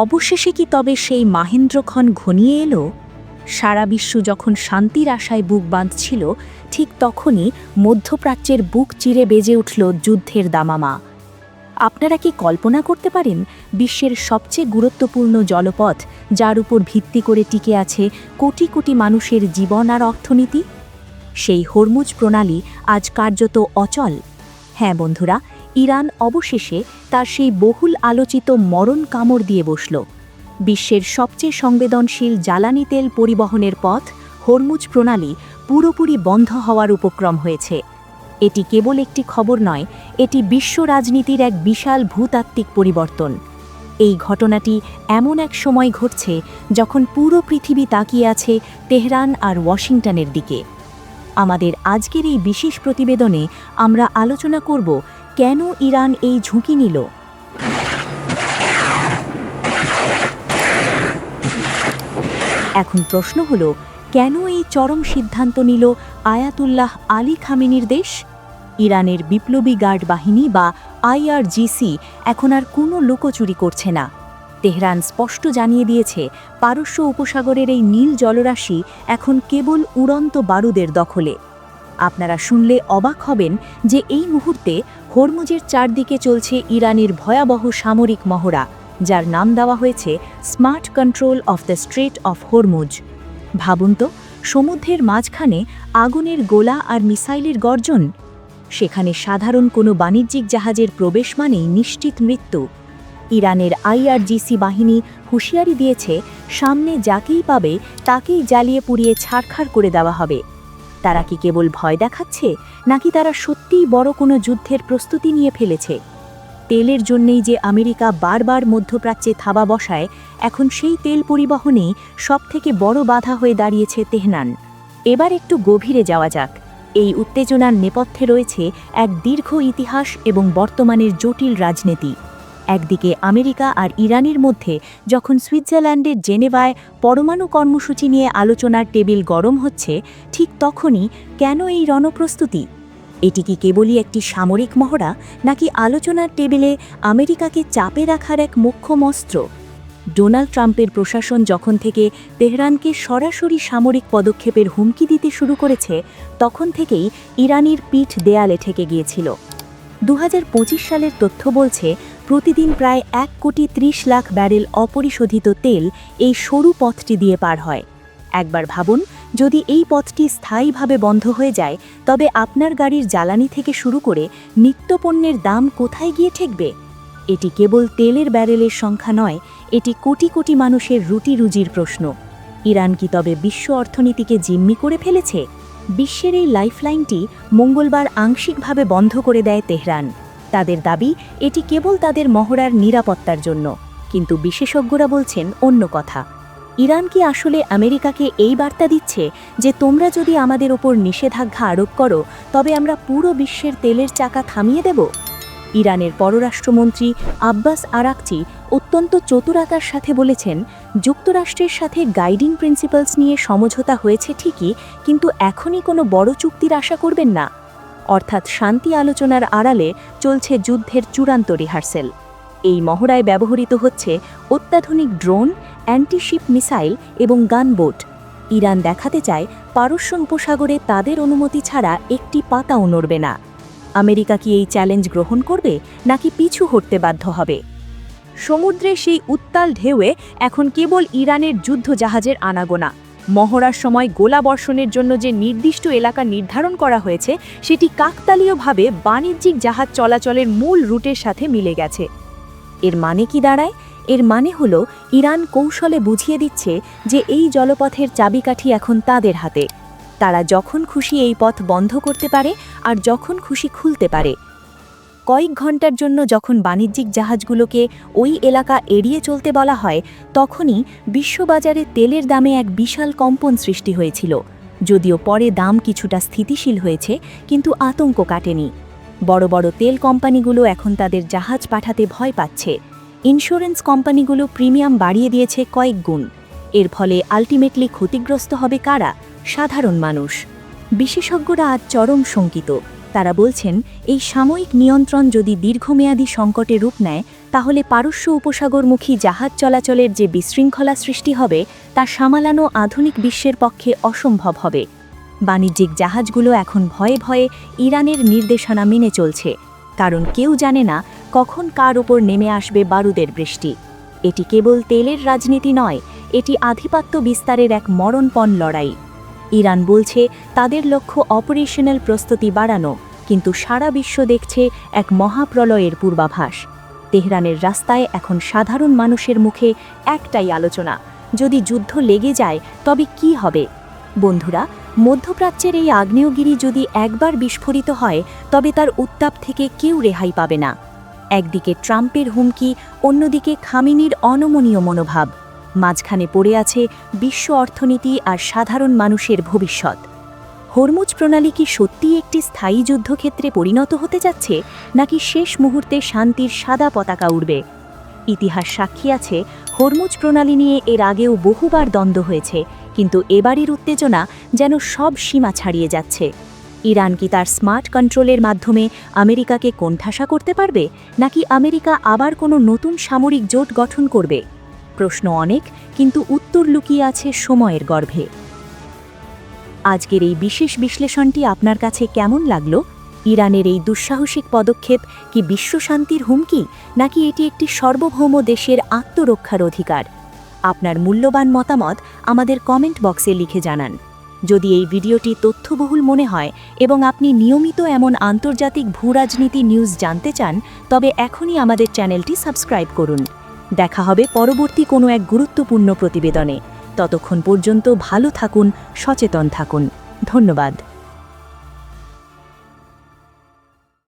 অবশেষে কি তবে সেই মাহেন্দ্রক্ষণ ঘনিয়ে এলো? সারা বিশ্ব যখন শান্তির আশায় বুক বাঁধছিল, ঠিক তখনই মধ্যপ্রাচ্যের বুক চিরে বেজে উঠল যুদ্ধের দামামা। আপনারা কি কল্পনা করতে পারেন বিশ্বের সবচেয়ে গুরুত্বপূর্ণ জলপথ, যার উপর ভিত্তি করে টিকে আছে কোটি কোটি মানুষের জীবন আর অর্থনীতি? সেই হরমুজ প্রণালী আজ কার্যত অচল। হ্যাঁ বন্ধুরা, ইরান অবশেষে তার সেই বহুল আলোচিত মরণ কামড় দিয়ে বসল। বিশ্বের সবচেয়ে সংবেদনশীল জ্বালানি তেল পরিবহনের পথ হরমুজ প্রণালী পুরোপুরি বন্ধ হওয়ার উপক্রম হয়েছে। এটি কেবল একটি খবর নয়, এটি বিশ্ব রাজনীতির এক বিশাল ভূতাত্ত্বিক পরিবর্তন। এই ঘটনাটি এমন এক সময় ঘটছে যখন পুরো পৃথিবী তাকিয়ে আছে তেহরান আর ওয়াশিংটনের দিকে। আমাদের আজকের এই বিশেষ প্রতিবেদনে আমরা আলোচনা করব কেন ইরান এই ঝুঁকি নিল, এখন প্রশ্ন হল, কেন এই চরম সিদ্ধান্ত নিল আয়াতুল্লাহ আলী খামেনির দেশ? ইরানের বিপ্লবী গার্ড বাহিনী বা আইআরজিসি এখন আর কোনো লুকোচুরি করছে না। তেহরান স্পষ্ট জানিয়ে দিয়েছে, পারস্য উপসাগরের এই নীল জলরাশি এখন কেবল উড়ন্ত বারুদের দখলে। আপনারা শুনলে অবাক হবেন যে এই মুহূর্তে হরমুজের চারদিকে চলছে ইরানের ভয়াবহ সামরিক মহড়া, যার নাম দেওয়া হয়েছে smart control of the strait of Hormuz. ভাবুন তো, সমুদ্রের মাঝখানে আগুনের গোলা আর মিসাইলের গর্জন। সেখানে সাধারণ কোনো বাণিজ্যিক জাহাজের প্রবেশ মানেই নিশ্চিত মৃত্যু। ইরানের আইআরজিসি বাহিনী হুঁশিয়ারি দিয়েছে, সামনে যাকেই পাবে তাকেই জ্বালিয়ে পুড়িয়ে ছারখার করে দেওয়া হবে। তারা কি কেবল ভয় দেখাচ্ছে, নাকি তারা সত্যিই বড় কোনো যুদ্ধের প্রস্তুতি নিয়ে ফেলেছে? তেলের জন্যেই যে আমেরিকা বারবার মধ্যপ্রাচ্যে থাবা বসায়, এখন সেই তেল পরিবহনেই সবথেকে বড় বাধা হয়ে দাঁড়িয়েছে তেহরান। এবার একটু গভীরে যাওয়া যাক। এই উত্তেজনার নেপথ্যে রয়েছে এক দীর্ঘ ইতিহাস এবং বর্তমানের জটিল রাজনীতি। একদিকে আমেরিকা আর ইরানের মধ্যে যখন সুইজারল্যান্ডের জেনেভায় পরমাণু কর্মসূচি নিয়ে আলোচনার টেবিল গরম হচ্ছে, ঠিক তখনই কেন এই রণপ্রস্তুতি? এটি কি কেবলই একটি সামরিক মহড়া, নাকি আলোচনার টেবিলে আমেরিকাকে চাপে রাখার এক মোক্ষম অস্ত্র? ডোনাল্ড ট্রাম্পের প্রশাসন যখন থেকে তেহরানকে সরাসরি সামরিক পদক্ষেপের হুমকি দিতে শুরু করেছে, তখন থেকেই ইরানের পিঠ দেয়ালে ঠেকে গিয়েছিল। 2025 সালের তথ্য বলছে, প্রতিদিন প্রায় 1,30,00,000 ব্যারেল অপরিশোধিত তেল এই সরু পথটি দিয়ে পার হয়। একবার ভাবুন, যদি এই পথটি স্থায়ীভাবে বন্ধ হয়ে যায়, তবে আপনার গাড়ির জ্বালানি থেকে শুরু করে নিত্যপণ্যের দাম কোথায় গিয়ে ঠেকবে? এটি কেবল তেলের ব্যারেলের সংখ্যা নয়, এটি কোটি কোটি মানুষের রুটি রুজির প্রশ্ন। ইরান কি তবে বিশ্ব অর্থনীতিকে জিম্মি করে ফেলেছে? বিশ্বের এই লাইফলাইনটি মঙ্গলবার আংশিকভাবে বন্ধ করে দেয় তেহরান। তাদের দাবি, এটি কেবল তাদের মহড়ার নিরাপত্তার জন্য, কিন্তু বিশেষজ্ঞরা বলছেন অন্য কথা। ইরান কি আসলে আমেরিকাকে এই বার্তা দিচ্ছে যে তোমরা যদি আমাদের ওপর নিষেধাজ্ঞা আরোপ করো, তবে আমরা পুরো বিশ্বের তেলের চাকা থামিয়ে দেব? ইরানের পররাষ্ট্রমন্ত্রী আব্বাস আরাকচি অত্যন্ত চতুরতার সাথে বলেছেন, যুক্তরাষ্ট্রের সাথে গাইডিং প্রিন্সিপালস নিয়ে সমঝোতা হয়েছে ঠিকই, কিন্তু এখনই কোনো বড় চুক্তির আশা করবেন না। অর্থাৎ শান্তি আলোচনার আড়ালে চলছে যুদ্ধের চূড়ান্ত রিহার্সেল। এই মহড়ায় ব্যবহৃত হচ্ছে অত্যাধুনিক ড্রোন, অ্যান্টিশিপ মিসাইল এবং গানবোট। ইরান দেখাতে চায়, পারস্য উপসাগরে তাদের অনুমতি ছাড়া একটি পাতাও নড়বে না। আমেরিকা কি এই চ্যালেঞ্জ গ্রহণ করবে, নাকি পিছু হটতে বাধ্য হবে? সমুদ্রে সেই উত্তাল ঢেউয়ে এখন কেবল ইরানের যুদ্ধজাহাজের আনাগোনা। মহড়ার সময় গোলাবর্ষণের জন্য যে নির্দিষ্ট এলাকা নির্ধারণ করা হয়েছে, সেটি কাকতালীয়ভাবে বাণিজ্যিক জাহাজ চলাচলের মূল রুটের সাথে মিলে গেছে। এর মানে কি দাঁড়ায়? এর মানে হলো, ইরান কৌশলে বুঝিয়ে দিচ্ছে যে এই জলপথের চাবিকাঠি এখন তাদের হাতে। তারা যখন খুশি এই পথ বন্ধ করতে পারে, আর যখন খুশি খুলতে পারে। কয়েক ঘন্টার জন্য যখন বাণিজ্যিক জাহাজগুলোকে ওই এলাকা এড়িয়ে চলতে বলা হয়, তখনই বিশ্ববাজারে তেলের দামে এক বিশাল কম্পন সৃষ্টি হয়েছিল। যদিও পরে দাম কিছুটা স্থিতিশীল হয়েছে, কিন্তু আতঙ্ক কাটেনি। বড় বড় তেল কোম্পানিগুলো এখন তাদের জাহাজ পাঠাতে ভয় পাচ্ছে। ইন্স্যুরেন্স কোম্পানিগুলো প্রিমিয়াম বাড়িয়ে দিয়েছে কয়েক গুণ। এর ফলে আলটিমেটলি ক্ষতিগ্রস্ত হবে কারা? সাধারণ মানুষ। বিশেষজ্ঞরা আজ চরম শঙ্কিত। তারা বলছেন এই সাময়িক নিয়ন্ত্রণ যদি দীর্ঘমেয়াদী সংকটে রূপ নেয় তাহলে পারস্য উপসাগরমুখী জাহাজ চলাচলের যে বিশৃঙ্খলা সৃষ্টি হবে তা সামালানো আধুনিক বিশ্বের পক্ষে অসম্ভব হবে। বাণিজ্যিক জাহাজগুলো এখন ভয়ে ভয়ে ইরানের নির্দেশনা মেনে চলছে, কারণ কেউ জানে না কখন কার ওপর নেমে আসবে বারুদের বৃষ্টি। এটি কেবল তেলের রাজনীতি নয়, এটি আধিপত্য বিস্তারের এক মরণপণ লড়াই। ইরান বলছে তাদের লক্ষ্য অপারেশনাল প্রস্তুতি বাড়ানো, কিন্তু সারা বিশ্ব দেখছে এক মহাপ্রলয়ের পূর্বাভাস। তেহরানের রাস্তায় এখন সাধারণ মানুষের মুখে একটাই আলোচনা, যদি যুদ্ধ লেগে যায় তবে কি হবে? বন্ধুরা, মধ্যপ্রাচ্যের এই আগ্নেয়গিরি যদি একবার বিস্ফোরিত হয় তবে তার উত্তাপ থেকে কেউ রেহাই পাবে না। একদিকে ট্রাম্পের হুমকি, অন্যদিকে খামেনির অনমনীয় মনোভাব। মাঝখানে পড়ে আছে বিশ্ব অর্থনীতি আর সাধারণ মানুষের ভবিষ্যৎ। হরমুজ প্রণালী কি সত্যিই একটি স্থায়ী যুদ্ধক্ষেত্রে পরিণত হতে যাচ্ছে, নাকি শেষ মুহূর্তে শান্তির সাদা পতাকা উড়বে? ইতিহাস সাক্ষী আছে, হরমুজ প্রণালী নিয়ে এর আগেও বহুবার দ্বন্দ্ব হয়েছে, কিন্তু এবারের উত্তেজনা যেন সব সীমা ছাড়িয়ে যাচ্ছে। ইরান কি তার স্মার্ট কন্ট্রোলের মাধ্যমে আমেরিকাকে কোণঠাসা করতে পারবে, নাকি আমেরিকা আবার কোনো নতুন সামরিক জোট গঠন করবে? প্রশ্ন অনেক, কিন্তু উত্তর লুকিয়ে আছে সময়ের গর্ভে। আজকের এই বিশেষ বিশ্লেষণটি আপনার কাছে কেমন লাগলো? ইরানের এই দুঃসাহসিক পদক্ষেপ কি বিশ্বশান্তির হুমকি, নাকি এটি একটি সার্বভৌম দেশের আত্মরক্ষার অধিকার? আপনার মূল্যবান মতামত আমাদের কমেন্ট বক্সে লিখে জানান। যদি এই ভিডিওটি তথ্যবহুল মনে হয় এবং আপনি নিয়মিত এমন আন্তর্জাতিক ভূরাজনীতি নিউজ জানতে চান, তবে এখনই আমাদের চ্যানেলটি সাবস্ক্রাইব করুন। দেখা হবে পরবর্তী কোনো এক গুরুত্বপূর্ণ প্রতিবেদনে। ততক্ষণ পর্যন্ত ভালো থাকুন, সচেতন থাকুন। ধন্যবাদ।